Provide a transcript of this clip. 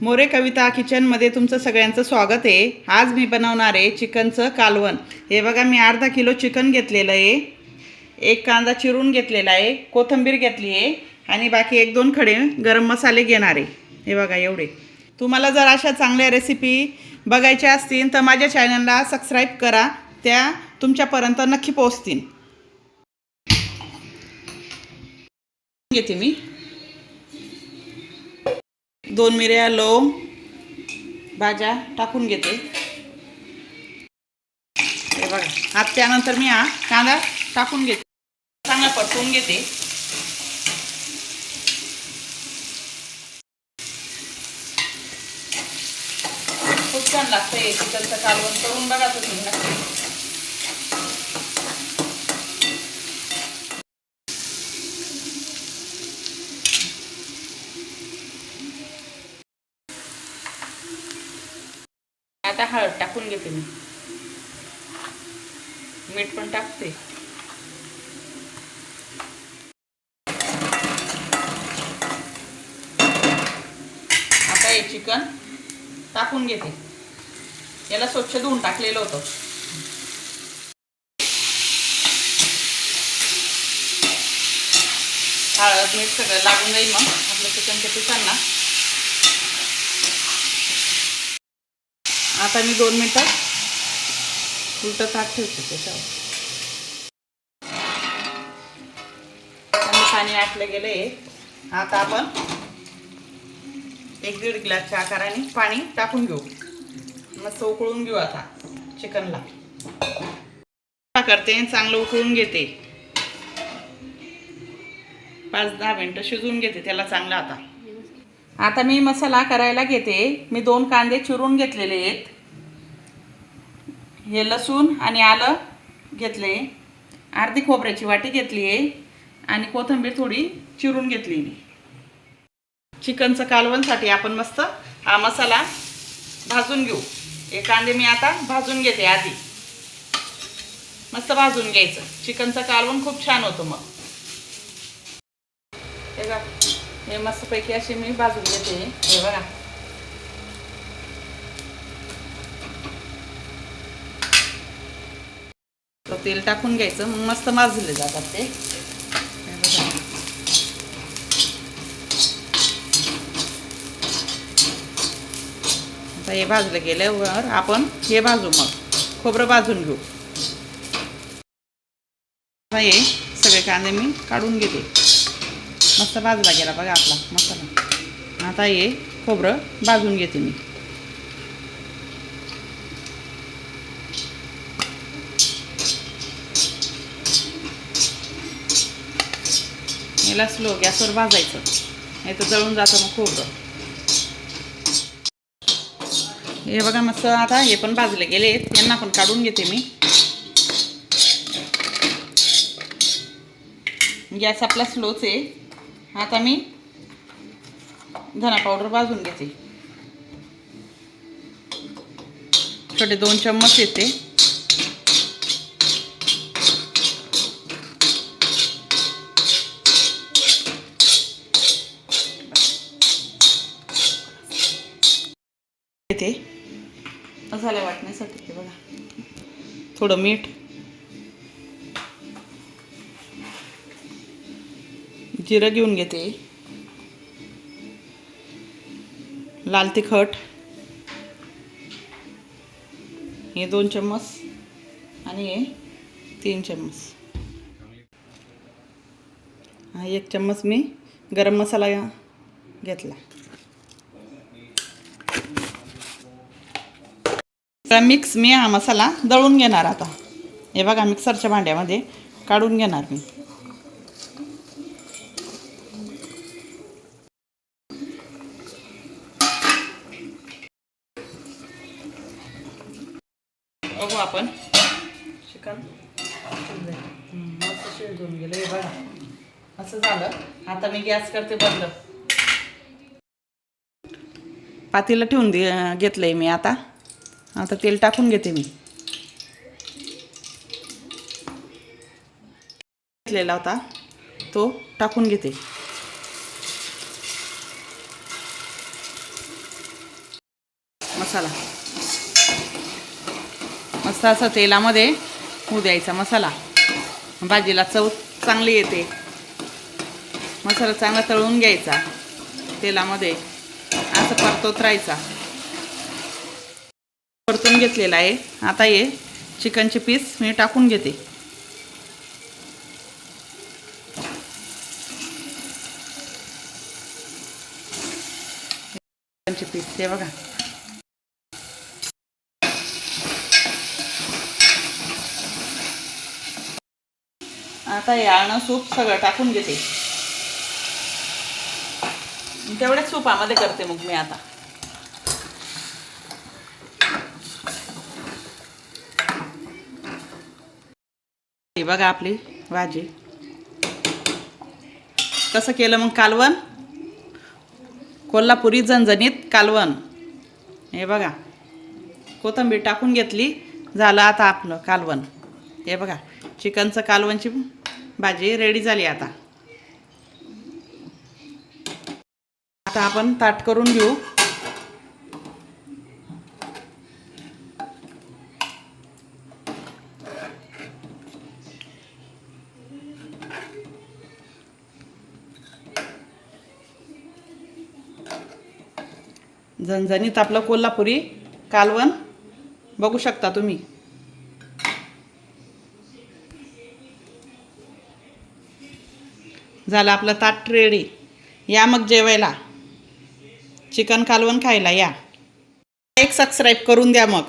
मोरे कविता किचनमध्ये तुमचं सगळ्यांचं स्वागत आहे। आज मी बनवणार आहे चिकनचं कालवण। हे बघा, मी अर्धा किलो चिकन घेतलेलं आहे, एक कांदा चिरून घेतलेला आहे, कोथिंबीर घेतली आहे आणि बाकी 1-2 खडे गरम मसाले घेणार आहे। हे बघा एवढे। तुम्हाला जर अशा चांगल्या रेसिपी बघायच्या असतील तर माझ्या चॅनलला सबस्क्राईब करा, त्या तुमच्यापर्यंत नक्की पोहोचतील। घेते मी 2 मिऱ्या, लवंग, भाज्या टाकून घेते। हे बघा, आता त्यानंतर मी हा कांदा टाकून घेते, चांगला परतवून घेते। खूप छान लागतं चिकनचं कालवण, करून बघा तुम्ही नक्की। आता हळद टाकून घेते मी, मीठ पण टाकते। आता हे चिकन टाकून घेते, याला स्वच्छ धुवून टाकलेलं होतं। हळद मीठ सगळं लागून जाईल मग आपल्या चिकनच्या पिसांना। आता मी 2 मिनिटं उलटं ताट ठेवते त्याच्यावर। पाणी आटलं गेले, आता आपण 1-1.5 ग्लासच्या आकाराने पाणी टाकून घेऊ, मस्त उकळून घेऊ। आता चिकनला करते, चांगलं उकळून घेते, 5-10 मिनिटं शिजवून घेते त्याला चांगलं। आता मी मसाला करायला घेते। मी 2 कांदे चिरून घेतलेले आहेत, हे लसूण आणि आलं घेतले, अर्धी खोबऱ्याची वाटी घेतली आहे आणि कोथिंबीर थोडी चिरून घेतली। चिकनचं कालवणसाठी आपण मस्त हा मसाला भाजून घेऊ। हे कांदे मी आता भाजून घेते, आधी मस्त भाजून घ्यायचं। चिकनचं कालवण खूप छान होतं मग। हे बघा, हे मस्तपैकी असे मी भाजून घेते। हे बघा, तेल टाकून घ्यायचं, मग मस्त भाजले जातात ते। आता हे भाजलं गेल्यावर आपण हे भाजू, मग खोबरं भाजून घेऊ। आता हे सगळे कांदे मी काढून घेते, मस्त भाजला गेला बघा आपला मसाला। आता हे खोबरं भाजून घेते मी। याला स्लो गॅसवर भाजायचं, नाही तर जळून जातं मग खोबरं। हे बघा मस्त आता हे पण भाजले गेले, यांना पण काढून घेते मी। गॅस आपला स्लोच आहे। आता मी धना पावडर भाजून घेते, छोटे 2 चम्मच येते। येते मसाला वाटण्यासाठी। हे बघा, थोडं मीठ, जिरं घेऊन घेते, लाल तिखट हे 2 चम्मच आणि हे 3 चम्मच। हा 1 चम्मच मी गरम मसाला घेतला। मिक्स मी हा मसाला दळून घेणार आता। हे बघा, मिक्सरच्या भांड्यामध्ये काढून घेणार मी। बघू आपण चिकन मस्त शिजून गेलं। हे बघा असं झालं। आता मी गॅस करते बंद, पातेलं ठेवून घेतलंय मी। आता तेल टाकून घेते मी, घेतलेला होता तो टाकून घेते। मसाला मस्त असं तेलामध्ये होऊ द्यायचा मसाला. भाजीला चव चांगली येते. मसाला चांगला तळून घ्यायचा तेलामध्ये, असं परतवत राहायचा. परतून घेतलेला आहे. आता हे चिकनचे पीस मी टाकून घेते. चिकनचे पीस हे बघा. आता हे आळणं सूप सगळं टाकून घेते. तेवढ्याच सूपामध्ये करते मग मी आता. हे बघा आपली भाजी. कसं केलं मग कालवण, कोल्हापुरी झणझणीत कालवण. हे बघा, कोथिंबीर टाकून घेतली, झालं आता आपलं कालवण. हे बघा, चिकनचं कालवणची भाजी रेडी झाली. आता आपण ताट करून घेऊ. झणझणीत आपलं कोल्हापुरी कालवण बघू शकता तुम्ही. झालं आपलं ताट रेडी. या मग जेवायला, चिकन कालवण खायला या. एक सबस्क्राईब करून द्या मग.